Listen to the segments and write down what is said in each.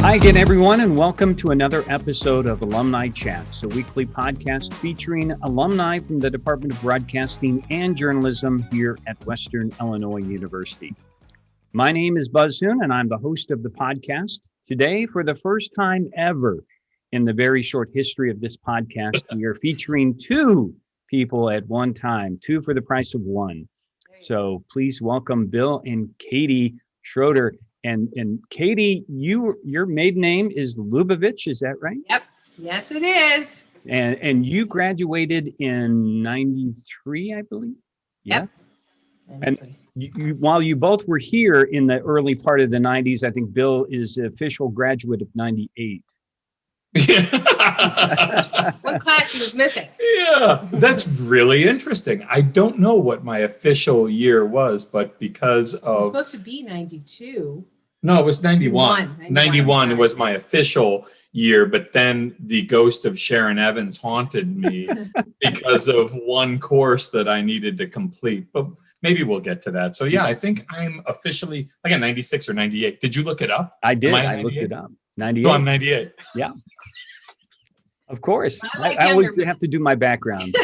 Hi again, everyone, and welcome to another episode of Alumni Chats, a weekly podcast featuring alumni from the Department of Broadcasting and Journalism here at Western Illinois University. My name is Buzz Hoon, and I'm the host of the podcast. Today, for the first time ever in the very short history of this podcast, we are featuring two people at one time, two for the price of one. So please welcome Bill and Katie Schroeder. And Katie, your maiden name is Lubavitch, is that right? Yep. Yes, it is. And you graduated in 93, I believe. Yeah. Yep. And you, while you both were here in the early part of the 90s, I think Bill is the official graduate of 98. What class he was missing? Yeah, that's really interesting. I don't know what my official year was, but because It was of supposed to be 92. no, it was 91. 91, 91 sorry. was my official year, but then the ghost of Sharon Evans haunted me because of one course that I needed to complete. But maybe we'll get to that. So yeah, I think I'm officially like a 96 or 98. Did you look it up? I did. Am I looked it up. 98. So I'm 98. Yeah. Of course. I like I always younger have to do my background.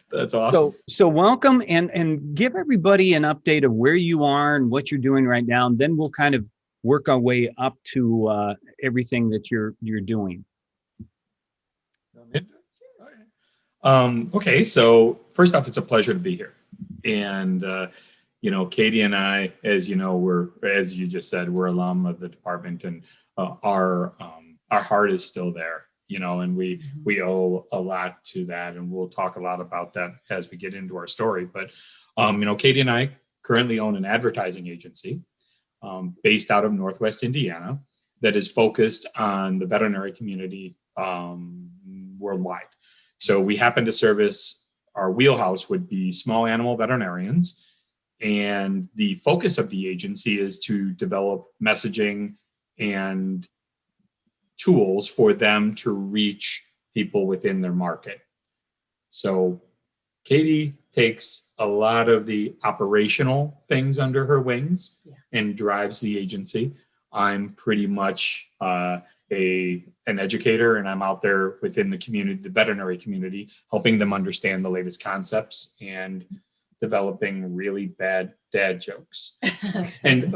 That's awesome. So welcome and give everybody an update of where you are and what you're doing right now. And then we'll kind of work our way up to everything that you're doing. Okay, so first off, it's a pleasure to be here. And, Katie and I, as you know, as you just said, we're alum of the department, and our heart is still there, and we owe a lot to that. And we'll talk a lot about that as we get into our story. But, Katie and I currently own an advertising agency based out of Northwest Indiana that is focused on the veterinary community worldwide. So we happen to service, our wheelhouse would be small animal veterinarians. And the focus of the agency is to develop messaging and tools for them to reach people within their market. So Katie takes a lot of the operational things under her wings and drives the agency. I'm pretty much an educator, and I'm out there within the community, the veterinary community, helping them understand the latest concepts and developing really bad dad jokes. And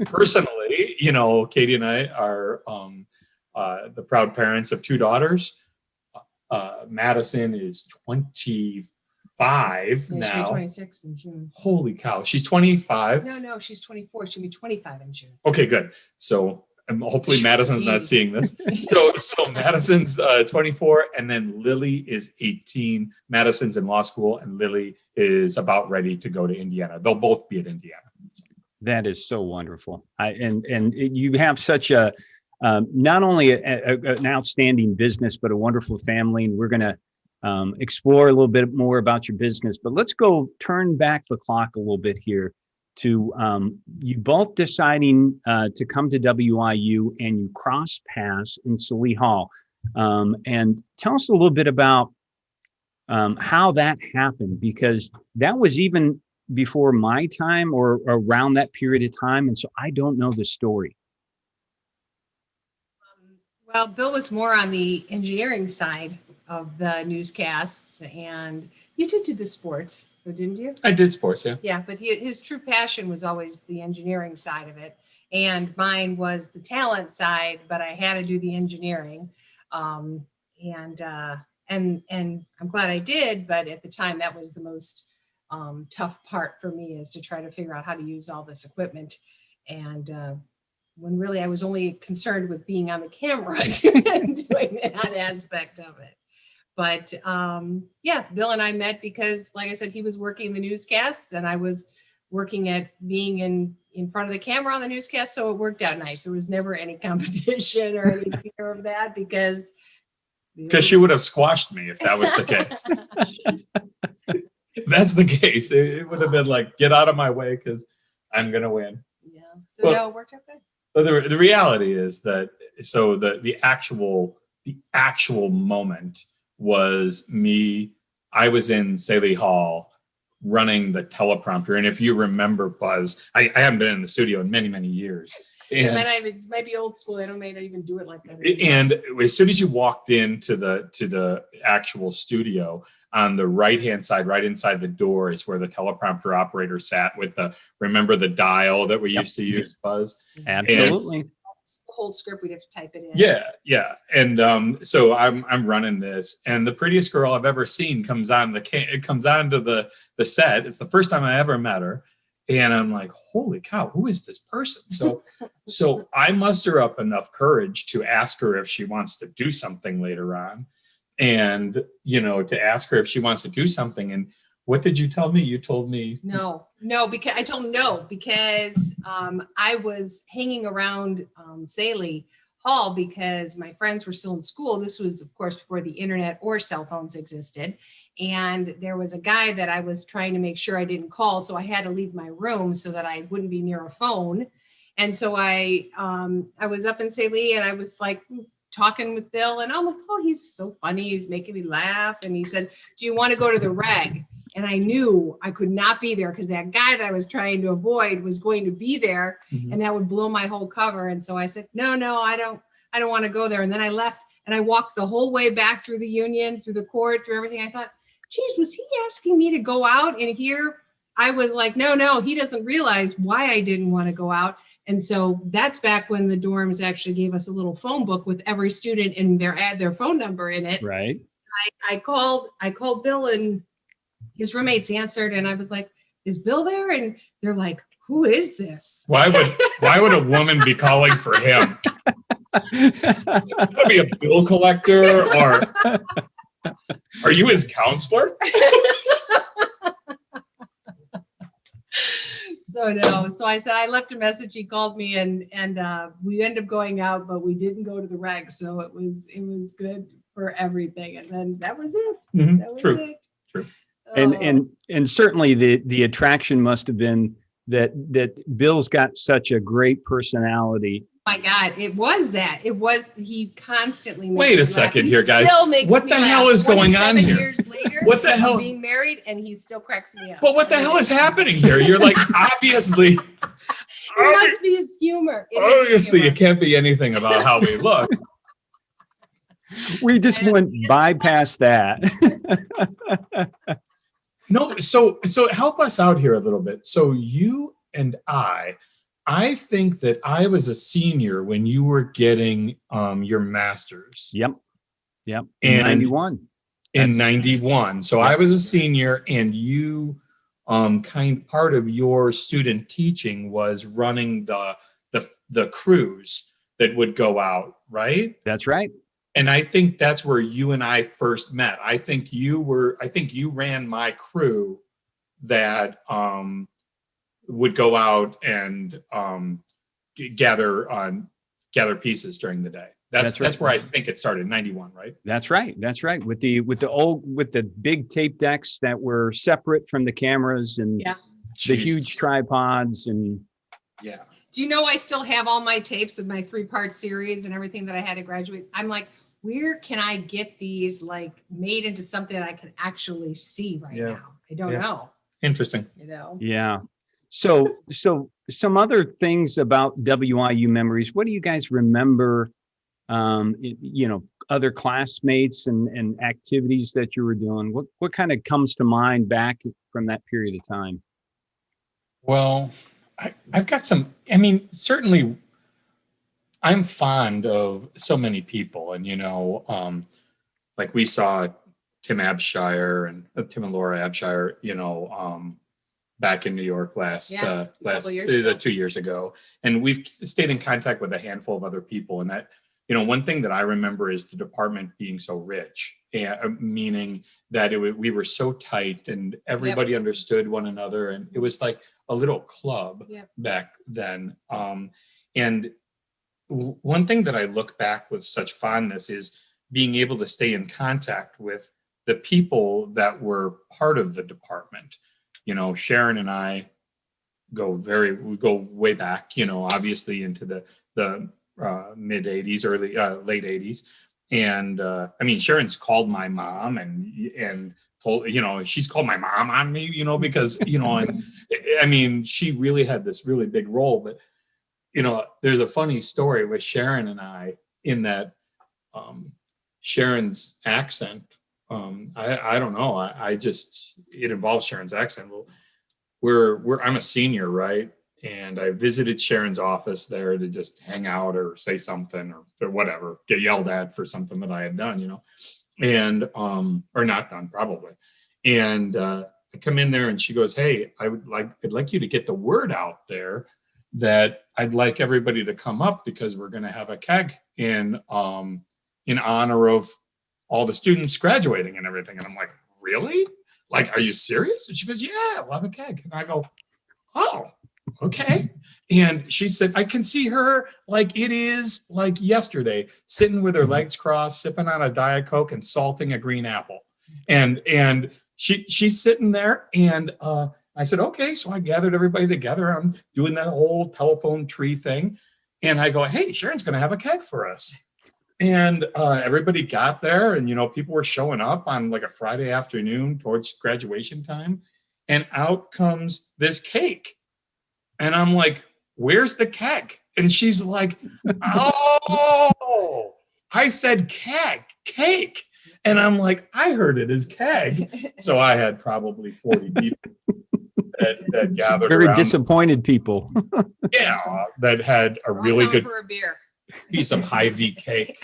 personally, Katie and I are the proud parents of two daughters. Madison is 25 now. She'll be 26 in June. Holy cow, she's 25. No, she's 24. She'll be 25 in June. Okay, good. So hopefully Madison's not seeing this. So Madison's 24, and then Lily is 18. Madison's in law school, and Lily is about ready to go to Indiana. They'll both be at Indiana. That is so wonderful. You have such a not only an outstanding business, but a wonderful family. And we're going to explore a little bit more about your business. But let's turn back the clock a little bit here to you both deciding to come to WIU, and you cross paths in Sully Hall. And tell us a little bit about how that happened, because that was even before my time or around that period of time. And so I don't know the story. Well, Bill was more on the engineering side of the newscasts, and you did do the sports, didn't you? I did sports, yeah. Yeah, but his true passion was always the engineering side of it, and mine was the talent side. But I had to do the engineering, and I'm glad I did. But at the time, that was the most tough part for me, is to try to figure out how to use all this equipment, and when really I was only concerned with being on the camera and doing that aspect of it. But Bill and I met because, like I said, he was working the newscasts and I was working at being in front of the camera on the newscast. So it worked out nice. There was never any competition or any fear of that, because she would have squashed me if that was the case. If that's the case, it would have been like, get out of my way because I'm going to win. Yeah. So no, it worked out good. But the reality is that, so the actual moment was me. I was in Sully Hall running the teleprompter. And if you remember, Buzz, I haven't been in the studio in many, many years. It might be old school. I may not even do it like that anymore. And as soon as you walked into the actual studio, on the right-hand side, right inside the door, is where the teleprompter operator sat with remember the dial that we used to use, Buzz? Absolutely. The whole script, we'd have to type it in. Yeah. And so I'm running this, and the prettiest girl I've ever seen comes onto the set. It's the first time I ever met her. And I'm like, holy cow, who is this person? So I muster up enough courage to ask her if she wants to do something later on. And, to ask her if she wants to do something. And what did you tell me? You told me no, because I told him no, because I was hanging around Saley Hall because my friends were still in school. This was, of course, before the internet or cell phones existed. And there was a guy that I was trying to make sure I didn't call. So I had to leave my room so that I wouldn't be near a phone. And so I was up in Saley, and I was like talking with Bill, and I'm like, oh, he's so funny. He's making me laugh. And he said, do you want to go to the reg? And I knew I could not be there because that guy that I was trying to avoid was going to be there, and that would blow my whole cover. And so I said, no, I don't want to go there. And then I left, and I walked the whole way back through the union, through the court, through everything. I thought, geez, was he asking me to go out? And here I was like, no, he doesn't realize why I didn't want to go out. And so that's back when the dorms actually gave us a little phone book with every student and their phone number in it. Right. I called Bill, and his roommates answered, and I was like, is Bill there? And they're like, who is this? why would a woman be calling for him? Would be a bill collector, or are you his counselor? So I said, I left a message. He called me, and we ended up going out, but we didn't go to the reg. So it was good for everything. And then that was it. That was True. it. True. And certainly the attraction must have been that Bill's got such a great personality. My God, it was that. He constantly makes Wait me a second laugh. here, guys. What the hell is going on here? Years later, What the hell? Being married, and he still cracks me up. But what the hell is happening here? You're like, obviously. It must be his humor. Obviously, it can't be anything about how we look. We just went bypass that. No, so help us out here a little bit. So you and I think that I was a senior when you were getting your master's. Yep. In And 91. In 91. So I was a senior, and you part of your student teaching was running the crews that would go out, right? That's right. And I think that's where you and I first met. I think you ran my crew that would go out and gather pieces during the day. That's where I think it started, 91, right? That's right. With the big tape decks that were separate from the cameras, and the huge tripods, and Do you know I still have all my tapes of my 3-part series and everything that I had to graduate? I'm like, where can I get these made into something that I can actually see now? I don't know. Interesting. Yeah. So some other things about WIU memories. What do you guys remember? Other classmates and activities that you were doing. What kind of comes to mind back from that period of time? Well, I've got some. Certainly, I'm fond of so many people, and we saw Tim Abshire and Tim and Laura Abshire, back in New York last 2 years ago, and we've stayed in contact with a handful of other people. And that, one thing that I remember is the department being so rich, meaning that we were so tight, and everybody understood one another, and it was like a little club back then. And one thing that I look back with such fondness is being able to stay in contact with the people that were part of the department. Sharon and I go way back, obviously into the mid 80s, late 80s. And Sharon's called my mom and told, she's called my mom on me, because, and I mean, she really had this really big role. But, there's a funny story with Sharon and I in that Sharon's accent. I don't know. I just, it involves Sharon's accent. Well, I'm a senior, right? And I visited Sharon's office there to just hang out or say something or whatever, get yelled at for something that I had done, and, or not done probably. And I come in there and she goes, "Hey, I'd like you to get the word out there that I'd like everybody to come up because we're going to have a keg in honor of all the students graduating and everything." And I'm like, "Really? Like, are you serious?" And she goes, "Yeah, we'll have a keg." And I go, "Oh, okay." And she said, I can see her like it is like yesterday, sitting with her legs crossed, sipping on a Diet Coke and salting a green apple. And she's sitting there, and I said, "Okay." So I gathered everybody together. I'm doing that whole telephone tree thing. And I go, "Hey, Sharon's going to have a keg for us." And everybody got there, and, people were showing up on like a Friday afternoon towards graduation time. And out comes this cake. And I'm like, "Where's the keg?" And she's like, "Oh, I said keg, cake." And I'm like, "I heard it as keg." So I had probably 40 people that gathered Very around. disappointed people. Yeah, that had a really good for a beer. piece of Hy-Vee cake.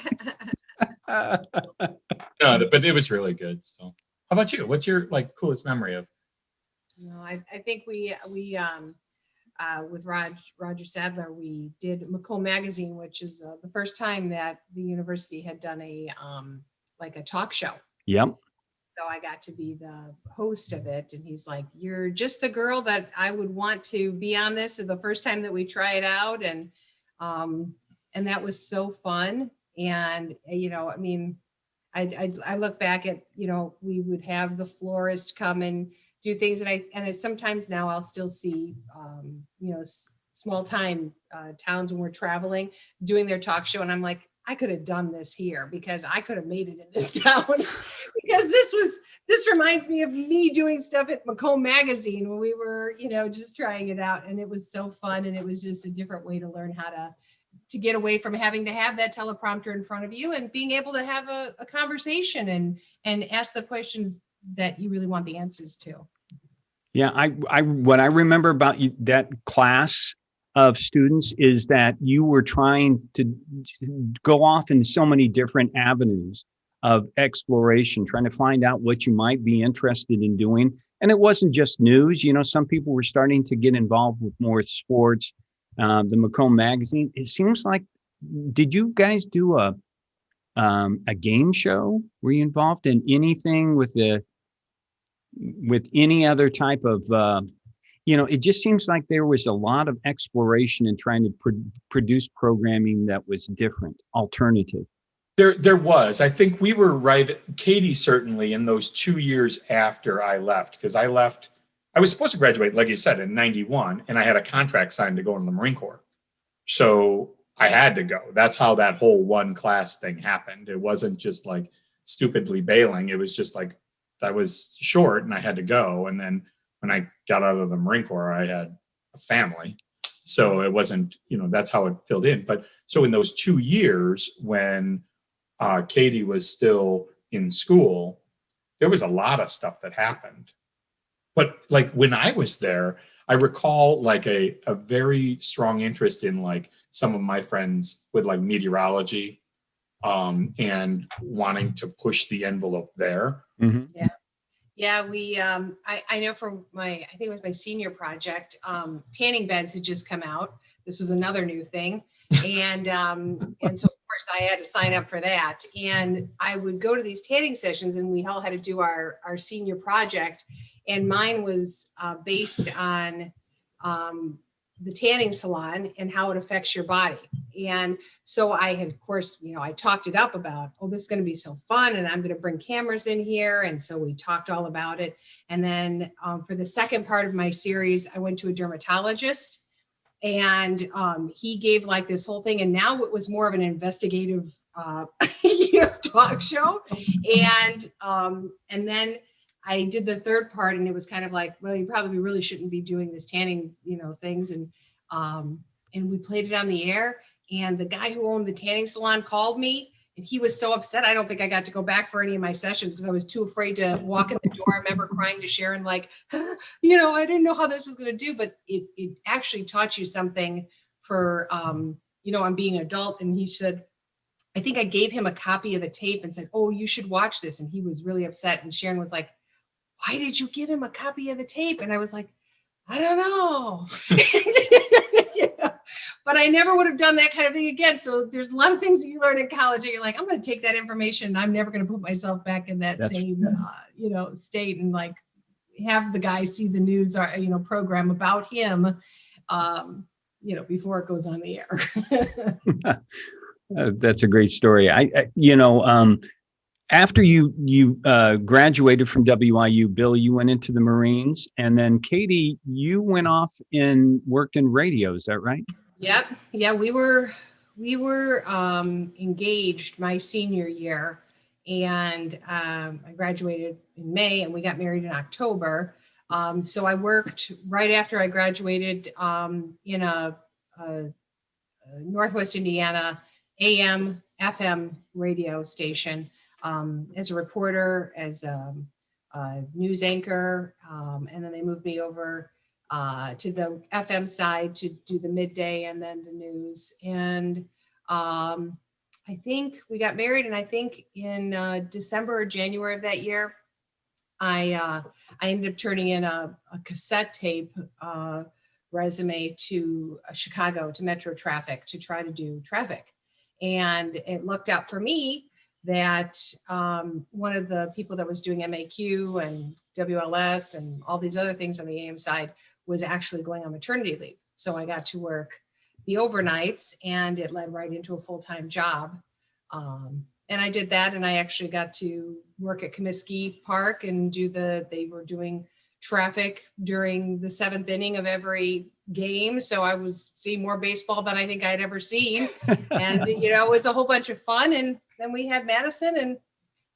No, but it was really good. So how about you? What's your coolest memory of? No, I think we with Roger Sadler, we did Macomb Magazine, which is the first time that the university had done a talk show. Yep. So I got to be the host of it, and he's like, "You're just the girl that I would want to be on this." The first time that we try it out, and that was so fun. And I mean, I look back at we would have the florist come and do things, and sometimes now I'll still see small time towns when we're traveling doing their talk show, and I'm like, I could have done this here because I could have made it in this town. Because this reminds me of me doing stuff at Macomb Magazine when we were just trying it out, and it was so fun, and it was just a different way to learn how to get away from having to have that teleprompter in front of you and being able to have a conversation and ask the questions that you really want the answers to. Yeah, what I remember about that class of students is that you were trying to go off in so many different avenues of exploration, trying to find out what you might be interested in doing. And it wasn't just news. Some people were starting to get involved with more sports. The Macomb Magazine. It seems like, did you guys do a game show? Were you involved in anything with any other type of? It just seems like there was a lot of exploration in trying to produce programming that was different, alternative. There was. I think we were right. Katie certainly in those 2 years after I left, because I left. I was supposed to graduate, like you said, in 91, and I had a contract signed to go into the Marine Corps. So I had to go. That's how that whole one class thing happened. It wasn't just like stupidly bailing. It was just like I was short and I had to go. And then when I got out of the Marine Corps, I had a family. So it wasn't, that's how it filled in. But so in those 2 years when Katie was still in school, there was a lot of stuff that happened. But like when I was there, I recall like a very strong interest in like some of my friends with like meteorology and wanting to push the envelope there. Mm-hmm. Yeah. We, I know from I think it was my senior project, tanning beds had just come out. This was another new thing. And so of course I had to sign up for that. And I would go to these tanning sessions, and we all had to do our senior project. And mine was based on the tanning salon and how it affects your body. And so I had, of course, I talked it up about, this is going to be so fun, and I'm going to bring cameras in here. And so we talked all about it. And then for the second part of my series, I went to a dermatologist, and he gave like this whole thing. And now it was more of an investigative talk show. And then I did the third part, and it was kind of like, well, you probably really shouldn't be doing this tanning, things. And we played it on the air, and the guy who owned the tanning salon called me, and he was so upset. I don't think I got to go back for any of my sessions because I was too afraid to walk in the door. I remember crying to Sharon, like, I didn't know how this was going to do, but it actually taught you something for, on being an adult. And he said, I think I gave him a copy of the tape and said, oh, you should watch this. And he was really upset. And Sharon was like, why did you give him a copy of the tape? And I was like, I don't know. But I never would have done that kind of thing again. So there's a lot of things that you learn in college and you're like, I'm going to take that information and I'm never going to put myself back in that same, state and like have the guy see the news or, program about him, before it goes on the air. That's a great story. After you graduated from WIU, Bill, you went into the Marines, and then Katie, you went off and worked in radio. Is that right? Yep. Yeah, we were engaged my senior year, and I graduated in May, and we got married in October. So I worked right after I graduated in a Northwest Indiana AM FM radio station. As a reporter, as a news anchor, and then they moved me over to the FM side to do the midday and then the news. And I think we got married, and I think in December or January of that year, I ended up turning in a cassette tape resume to Chicago, to Metro Traffic, to try to do traffic. And it looked out for me that one of the people that was doing MAQ and WLS and all these other things on the AM side was actually going on maternity leave. So I got to work the overnights, and it led right into a full-time job. And I did that, and I actually got to work at Comiskey Park and they were doing traffic during the 7th inning of every game. So I was seeing more baseball than I think I'd ever seen. And, it was a whole bunch of fun. And then we had Madison, and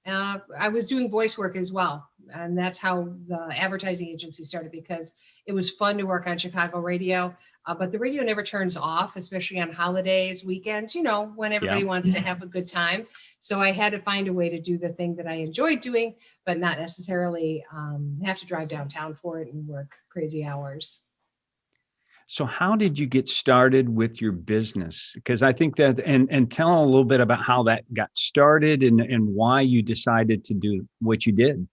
I was doing voice work as well. And that's how the advertising agency started, because it was fun to work on Chicago radio. But the radio never turns off, especially on holidays, weekends, when everybody wants to have a good time. So I had to find a way to do the thing that I enjoyed doing, but not necessarily have to drive downtown for it and work crazy hours. So how did you get started with your business? Because I think that, and tell a little bit about how that got started and why you decided to do what you did.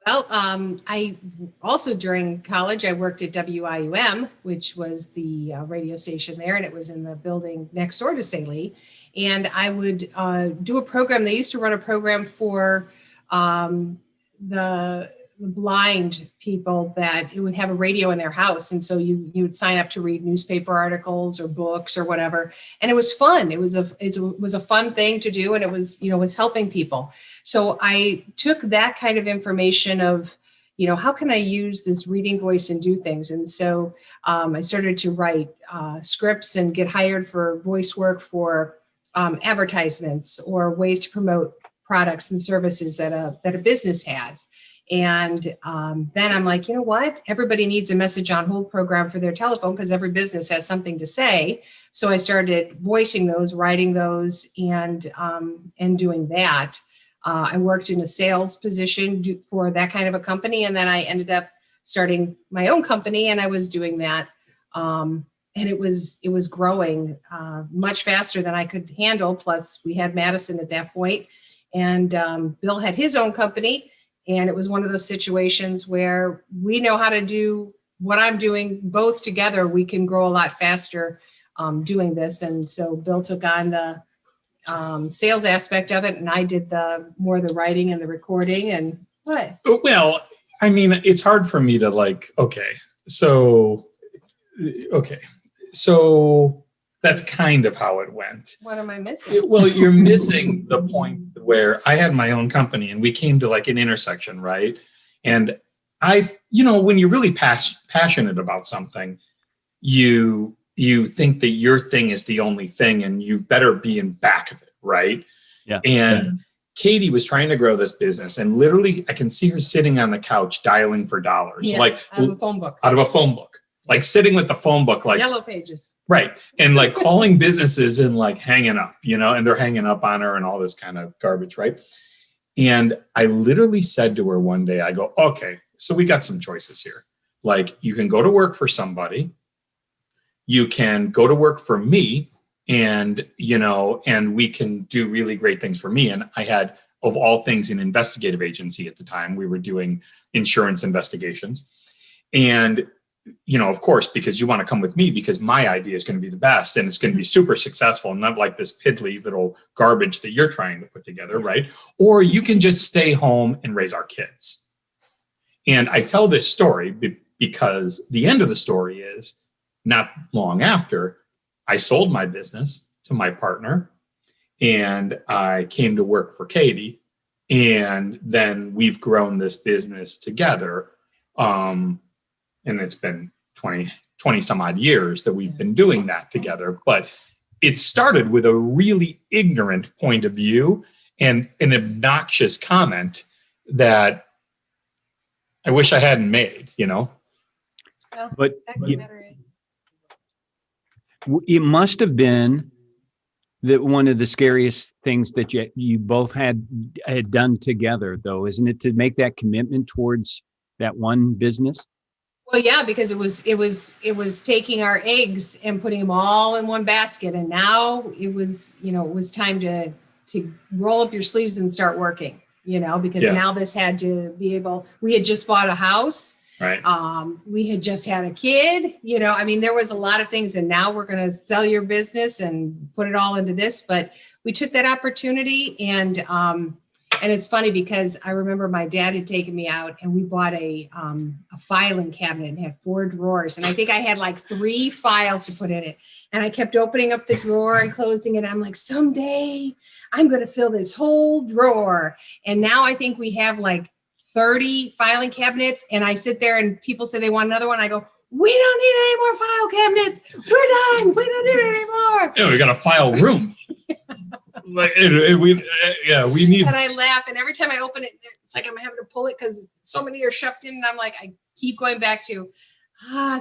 Well, I also during college, I worked at WIUM, which was the radio station there, and it was in the building next door to Saley. And I would do a program. They used to run a program for the blind people that it would have a radio in their house. And so you would sign up to read newspaper articles or books or whatever. And it was fun. It was a fun thing to do. And it was, was helping people. So I took that kind of information of, how can I use this reading voice and do things? And so I started to write scripts and get hired for voice work for advertisements or ways to promote products and services that a business has. And then I'm like, you know what? Everybody needs a message on hold program for their telephone because every business has something to say. So I started voicing those, writing those, and doing that. I worked in a sales position for that kind of a company. And then I ended up starting my own company, and I was doing that. And it was growing much faster than I could handle. Plus we had Madison at that point, and Bill had his own company. And it was one of those situations where we know how to do what I'm doing both together. We can grow a lot faster doing this. And so Bill took on the sales aspect of it, and I did the writing and the recording and what? Well, I mean, it's hard for me to so that's kind of how it went. What am I missing? Well, you're missing the point where I had my own company and we came to like an intersection, right? And when you're really passionate about something, you think that your thing is the only thing and you better be in back of it, right? Yeah. And Katie was trying to grow this business, and literally I can see her sitting on the couch dialing for dollars, Yeah, like out of a phone book, out of a phone book, like sitting with the phone book, like yellow pages. right. And like calling businesses and like hanging up, and they're hanging up on her and all this kind of garbage. Right. And I literally said to her one day, I go, okay, so we got some choices here. Like, you can go to work for somebody, you can go to work for me, and we can do really great things for me. And I had, of all things, an investigative agency at the time. We were doing insurance investigations. And of course, because you want to come with me because my idea is going to be the best and it's going to be super successful, not like this piddly little garbage that you're trying to put together, right? Or you can just stay home and raise our kids. And I tell this story because the end of the story is, not long after, I sold my business to my partner and I came to work for Katie. And then we've grown this business together. And it's been 20 some odd years that we've been doing that together. But it started with a really ignorant point of view and an obnoxious comment that I wish I hadn't made, But Is. it must have been that one of the scariest things that you both had done together, though, isn't it, to make that commitment towards that one business? Well, yeah, because it was taking our eggs and putting them all in one basket, and now it was time to roll up your sleeves and start working. Because now this had to be able. We had just bought a house. Right. We had just had a kid, there was a lot of things, and now we're going to sell your business and put it all into this. But we took that opportunity, and it's funny because I remember my dad had taken me out and we bought a filing cabinet and had 4 drawers. And I think I had like 3 files to put in it. And I kept opening up the drawer and closing it. I'm like, someday I'm going to fill this whole drawer. And now I think we have like 30 filing cabinets, and I sit there and people say they want another one. I go, we don't need any more file cabinets. We're done. We don't need it anymore. Yeah, we got a file room. We need. And I laugh, and every time I open it, it's like I'm having to pull it because so many are shoved in, and I'm like, I keep going back to,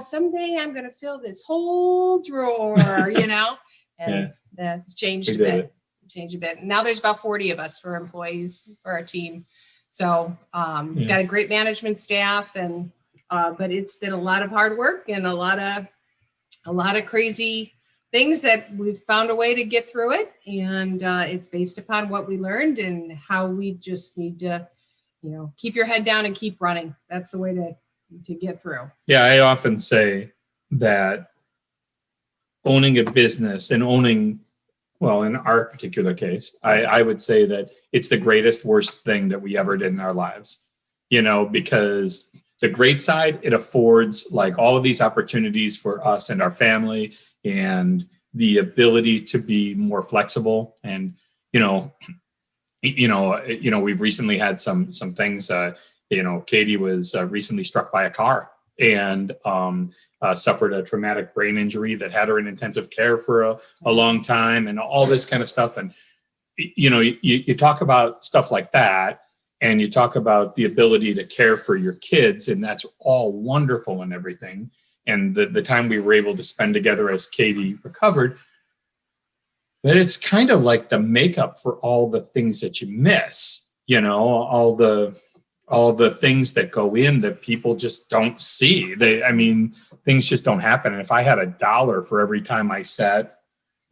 someday I'm going to fill this whole drawer, and that's changed a bit. Changed a bit. And now there's about 40 of us for employees for our team. So we've got a great management staff, and but it's been a lot of hard work and a lot of crazy things that we've found a way to get through it. And it's based upon what we learned and how we just need to, keep your head down and keep running. That's the way to get through. Yeah, I often say that owning a business and well, in our particular case, I would say that it's the greatest, worst thing that we ever did in our lives, because the great side, it affords like all of these opportunities for us and our family, and the ability to be more flexible. And, we've recently had some things, Katie was recently struck by a car and suffered a traumatic brain injury that had her in intensive care for a long time, and all this kind of stuff. And, you talk about stuff like that, and you talk about the ability to care for your kids, and that's all wonderful and everything. And the time we were able to spend together as Katie recovered, but it's kind of like the makeup for all the things that you miss, all the things that go in that people just don't see. Things just don't happen. And if I had $1 for every time I sat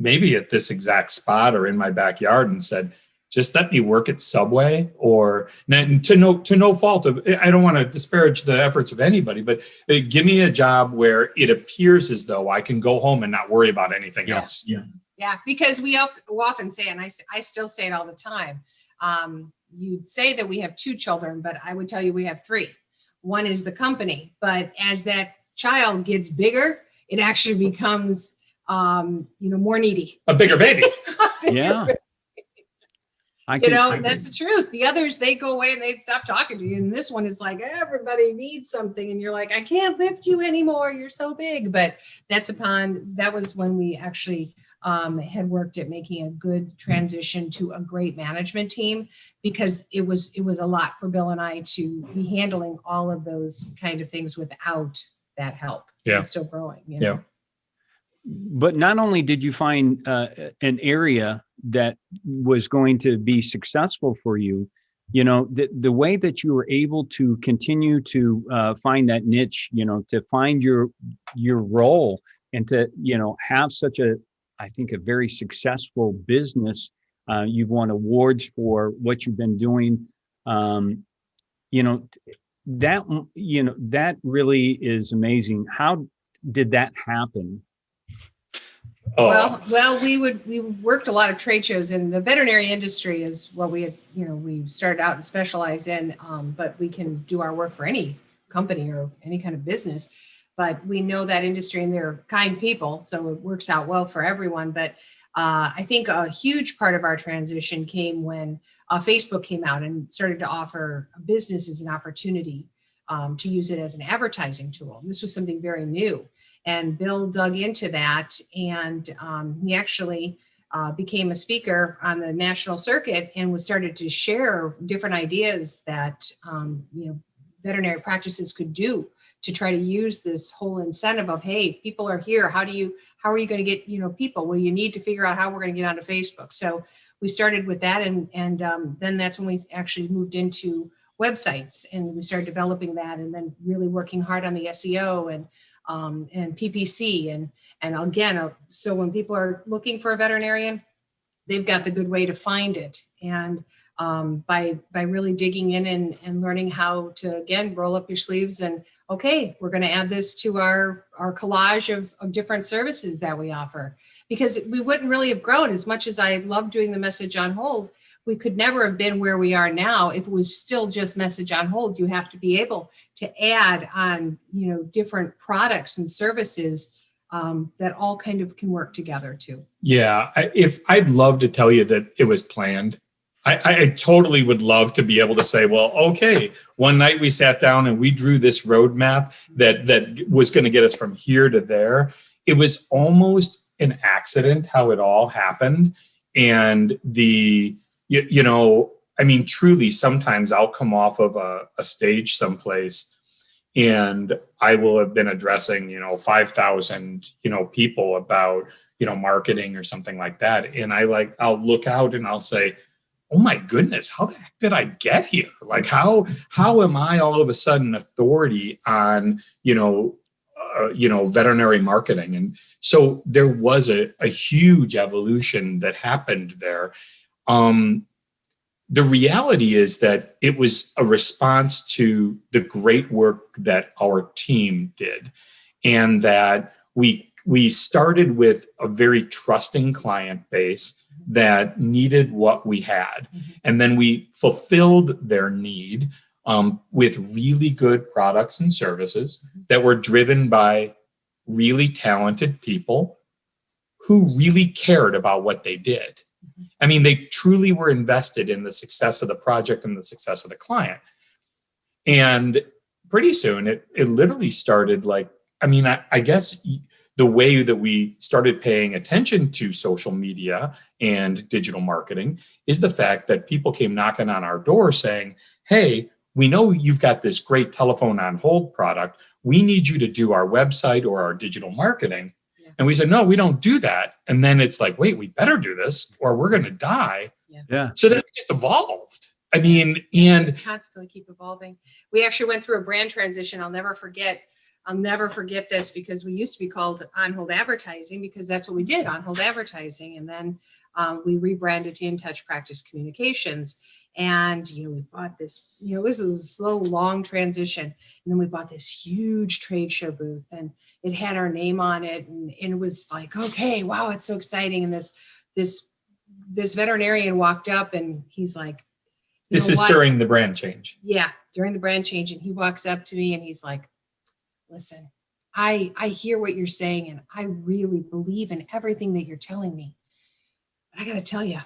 maybe at this exact spot or in my backyard and said, just let me work at Subway, or to no fault of, I don't want to disparage the efforts of anybody, but give me a job where it appears as though I can go home and not worry about anything else. Yeah, because we often say, and I still say it all the time, you'd say that we have 2 children, but I would tell you we have 3. One is the company, but as that child gets bigger, it actually becomes, more needy. A bigger baby. Yeah. That's the truth. The others, they go away and they stop talking to you. And this one is like, everybody needs something. And you're like, I can't lift you anymore. You're so big. But that was when we actually had worked at making a good transition to a great management team, because it was a lot for Bill and I to be handling all of those kind of things without that help. Yeah. And still growing. You know? Yeah. But not only did you find an area that was going to be successful for you, you know, the way that you were able to continue to find that niche, you know, to find your role, and to, you know, have such a, I think, a very successful business. You've won awards for what you've been doing. You know, that really is amazing. How did that happen? Oh, Well, we worked a lot of trade shows, and the veterinary industry is what we had, you know, we started out and specialized in, but we can do our work for any company or any kind of business. But we know that industry, and they're kind people, so it works out well for everyone. But I think a huge part of our transition came when Facebook came out and started to offer businesses an opportunity to use it as an advertising tool. And this was something very new. And Bill dug into that, and he actually became a speaker on the national circuit, and was started to share different ideas that you know, veterinary practices could do to try to use this whole incentive of, hey, people are here. How are you going to get, you know, people? Well, you need to figure out how we're going to get onto Facebook. So we started with that, and then that's when we actually moved into websites, and we started developing that, and then really working hard on the SEO and PPC. And again, so when people are looking for a veterinarian, they've got the good way to find it. And by really digging in and learning how to, again, roll up your sleeves and, okay, we're going to add this to our collage of different services that we offer, because we wouldn't really have grown. As much as I love doing the message on hold, we could never have been where we are now if it was still just message on hold. You have to be able to add on, you know, different products and services that all kind of can work together too. yeah. I'd love to tell you that it was planned. I totally would love to be able to say, well, okay, one night we sat down and we drew this roadmap that was going to get us from here to there. It was almost an accident how it all happened. And you know, I mean, truly, sometimes I'll come off of a stage someplace, and I will have been addressing, you know, 5,000, you know, people about, you know, marketing or something like that. And I'll look out and I'll say, oh my goodness, how the heck did I get here? Like, how am I all of a sudden authority on, you know, veterinary marketing? And so there was a huge evolution that happened there. The reality is that it was a response to the great work that our team did, and that we started with a very trusting client base that needed what we had. Mm-hmm. And then we fulfilled their need with really good products and services that were driven by really talented people who really cared about what they did. I mean, they truly were invested in the success of the project and the success of the client. And pretty soon it literally started like, I mean, I guess the way that we started paying attention to social media and digital marketing is the fact that people came knocking on our door saying, hey, we know you've got this great telephone on hold product. We need you to do our website or our digital marketing. Yeah. And we said, no, we don't do that. And then it's like, wait, we better do this or we're going to die. Yeah. So then it just evolved. I mean, and we constantly keep evolving. We actually went through a brand transition. I'll never forget this, because we used to be called On Hold Advertising, because that's what we did, on hold advertising. And then we rebranded to InTouch Practice Communications. And, you know, we bought this, you know, this was a slow, long transition. And then we bought this huge trade show booth, and it had our name on it. And it was like, okay, wow, it's so exciting. And this veterinarian walked up, and he's like, this is during the brand change. Yeah, during the brand change. And he walks up to me and he's like, listen, I hear what you're saying, and I really believe in everything that you're telling me. But I got to tell you,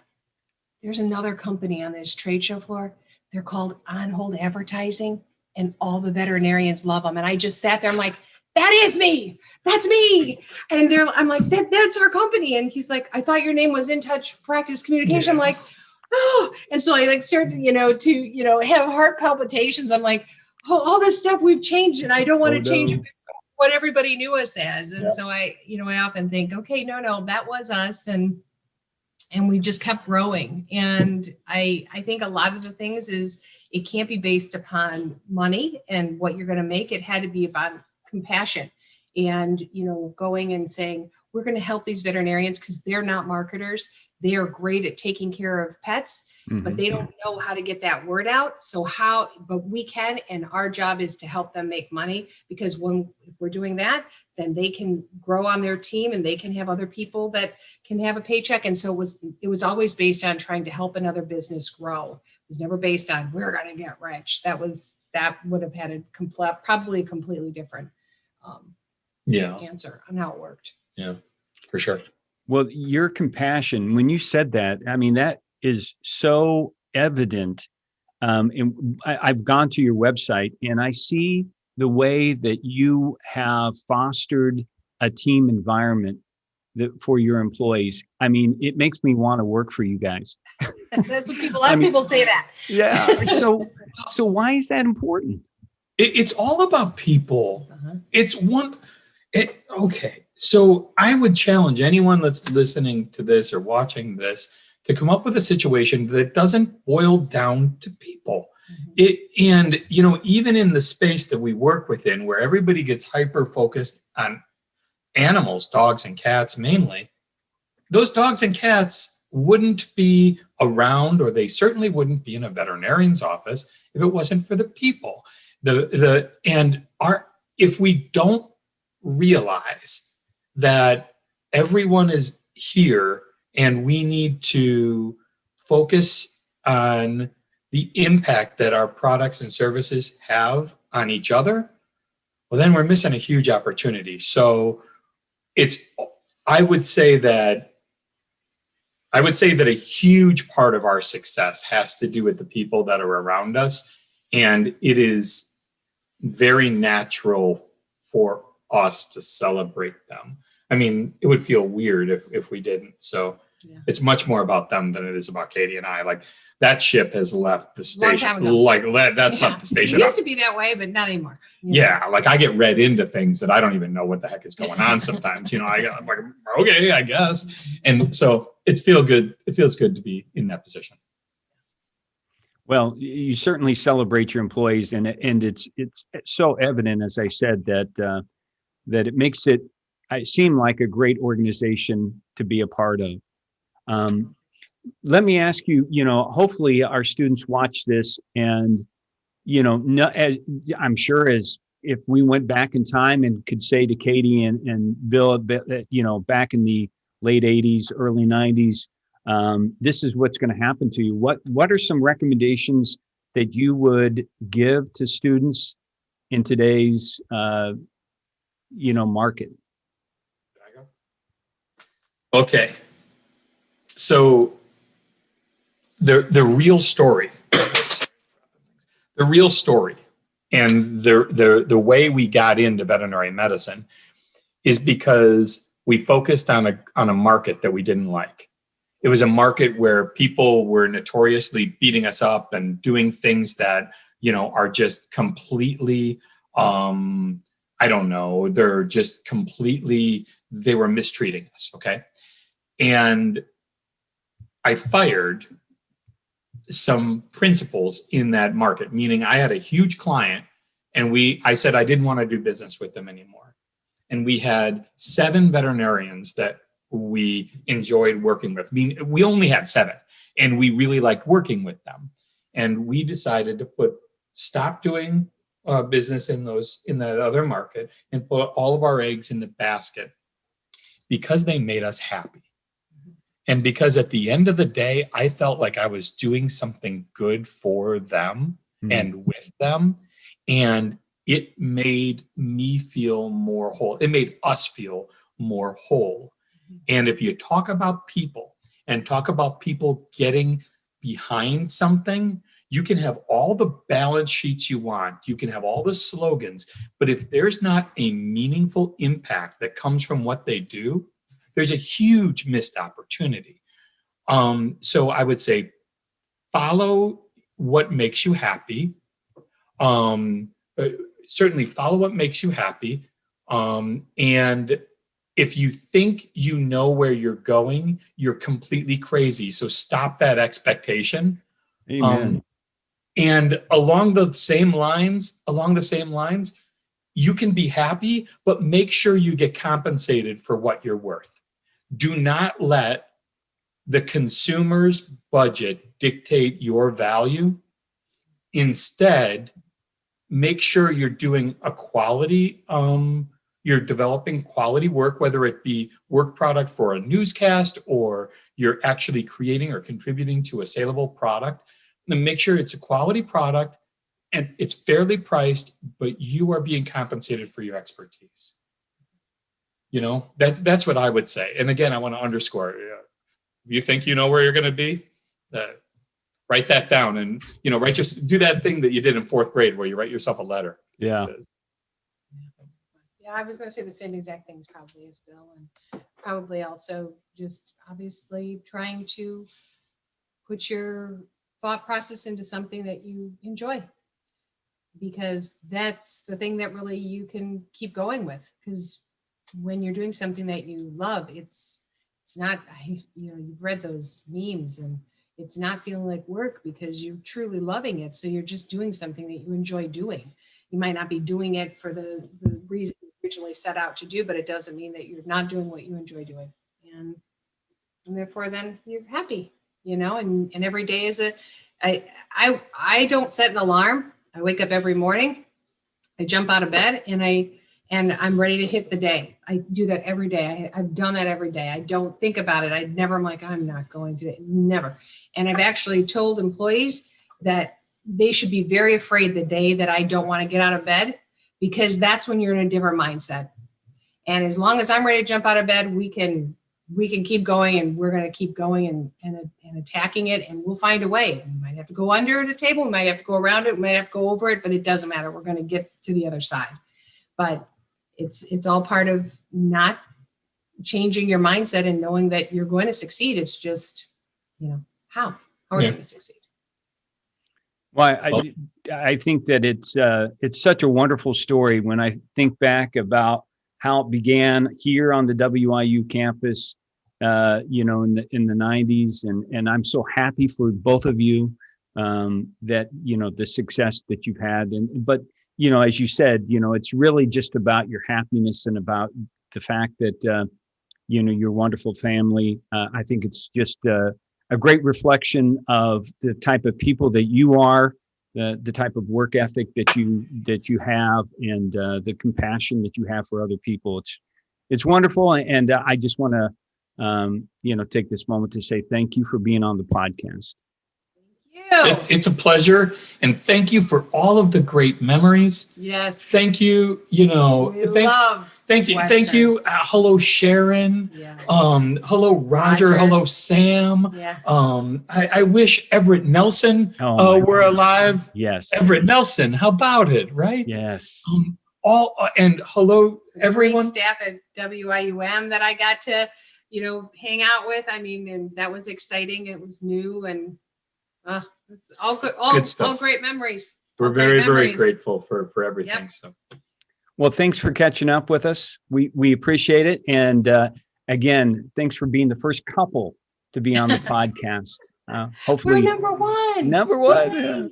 there's another company on this trade show floor. They're called On Hold Advertising, and all the veterinarians love them. And I just sat there. I'm like, that is me. That's me. And I'm like, that's our company. And he's like, I thought your name was InTouch Practice Communication. I'm like, oh. And so I like started, to have heart palpitations. I'm like, oh, all this stuff we've changed and I don't want to change what everybody knew us as. And so I often think, okay, no, that was us. And we just kept growing. And I think a lot of the things is it can't be based upon money and what you're going to make. It had to be about compassion and, going and saying, we're going to help these veterinarians because they're not marketers. They are great at taking care of pets, but they don't know how to get that word out. But we can, and our job is to help them make money, because if we're doing that, then they can grow on their team and they can have other people that can have a paycheck. And so it was always based on trying to help another business grow. It was never based on we're going to get rich. That would have had probably a completely different answer on how it worked. Yeah, for sure. Well, your compassion, when you said that, I mean, that is so evident. And I've gone to your website and I see the way that you have fostered a team environment for your employees. I mean, it makes me want to work for you guys. That's what a lot of people say that. Yeah. So why is that important? It's all about people. Okay. So I would challenge anyone that's listening to this or watching this to come up with a situation that doesn't boil down to people. And even in the space that we work within, where everybody gets hyper focused on animals, dogs and cats mainly, those dogs and cats wouldn't be around, or they certainly wouldn't be in a veterinarian's office if it wasn't for the people. If we don't realize that everyone is here and we need to focus on the impact that our products and services have on each other, well, then we're missing a huge opportunity. So I would say that a huge part of our success has to do with the people that are around us. And it is very natural for us to celebrate them. I mean, it would feel weird if we didn't. So it's much more about them than it is about Katie and I. Like, that ship has left the station. Left the station. It used to be that way, but not anymore. Yeah, like I get read into things that I don't even know what the heck is going on sometimes. I'm like, okay, I guess. And so it feels good. It feels good to be in that position. Well, you certainly celebrate your employees, and it's so evident, as I said, that it makes it seem like a great organization to be a part of. Let me ask you, hopefully our students watch this, and I'm sure as if we went back in time and could say to Katie and Bill, back in the late 80s, early 90s, this is what's going to happen to you. What are some recommendations that you would give to students in today's market? Okay. So the real story and the way we got into veterinary medicine is because we focused on a market that we didn't like. It was a market where people were notoriously beating us up and doing things that, are just completely, I don't know, they were mistreating us. Okay. And I fired some principals in that market, meaning I had a huge client and I said I didn't want to do business with them anymore. And we had 7 veterinarians that we enjoyed working with. I mean, we only had 7 and we really liked working with them. And we decided to stop doing business in that other market and put all of our eggs in the basket because they made us happy. And because at the end of the day, I felt like I was doing something good for them and with them. And it made me feel more whole. It made us feel more whole. And if you talk about people and talk about people getting behind something, You can have all the balance sheets you want. You can have all the slogans, but if there's not a meaningful impact that comes from what they do, there's a huge missed opportunity. So I would say follow what makes you happy. Certainly follow what makes you happy. And if you think you know where you're going, you're completely crazy. So stop that expectation. Amen. And along the same lines, you can be happy, but make sure you get compensated for what you're worth. Do not let the consumer's budget dictate your value. Instead, make sure you're doing a quality, you're developing quality work, whether it be work product for a newscast or you're actually creating or contributing to a saleable product. And make sure it's a quality product and it's fairly priced, but you are being compensated for your expertise. You know, that's what I would say. And again, I want to underscore, if you think you know where you're going to be, write that down and, do that thing that you did in 4th grade where you write yourself a letter. Yeah. Yeah, I was going to say the same exact things probably as Bill, and probably also just obviously trying to put your thought process into something that you enjoy, because that's the thing that really you can keep going with. Because when you're doing something that you love, it's not, you've read those memes, and it's not feeling like work because you're truly loving it. So you're just doing something that you enjoy doing. You might not be doing it for the reason you originally set out to do, but it doesn't mean that you're not doing what you enjoy doing. And therefore then you're happy, and every day is I don't set an alarm. I wake up every morning, I jump out of bed, and I'm ready to hit the day. I do that every day. I've done that every day. I don't think about it. I'm like, I'm not going to, never. And I've actually told employees that they should be very afraid the day that I don't want to get out of bed, because that's when you're in a different mindset. And as long as I'm ready to jump out of bed, we can keep going, and we're going to keep going and attacking it, and we'll find a way. We might have to go under the table. We might have to go around it. We might have to go over it, but it doesn't matter. We're going to get to the other side. But it's all part of not changing your mindset and knowing that you're going to succeed. It's just, how are you going to succeed? Well, I think that it's such a wonderful story when I think back about how it began here on the WIU campus, in the 90s, and I'm so happy for both of you that the success that you've had, but as you said, it's really just about your happiness and about the fact that your wonderful family. I think it's just a great reflection of the type of people that you are, the type of work ethic that you have, and the compassion that you have for other people. It's wonderful, and I just want to take this moment to say thank you for being on the podcast. It's a pleasure, and thank you for all of the great memories. Yes. Thank you. Thank you. Hello, Sharon. Yeah. Hello, Roger. Hello, Sam. Yeah. I wish Everett Nelson were alive. Yes. Everett Nelson. How about it? Right. Yes. And hello, everyone. Great staff at WIUM that I got to, hang out with. And that was exciting. It was new, and it's all good. All stuff. All great memories. We're very grateful for everything. Yep. So. Well, thanks for catching up with us. We appreciate it. And again, thanks for being the first couple to be on the podcast. Hopefully, we're number one. Number one.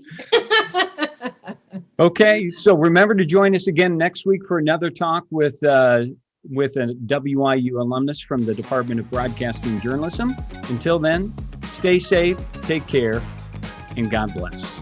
Okay, so remember to join us again next week for another talk with a WIU alumnus from the Department of Broadcasting Journalism. Until then, stay safe, take care, and God bless.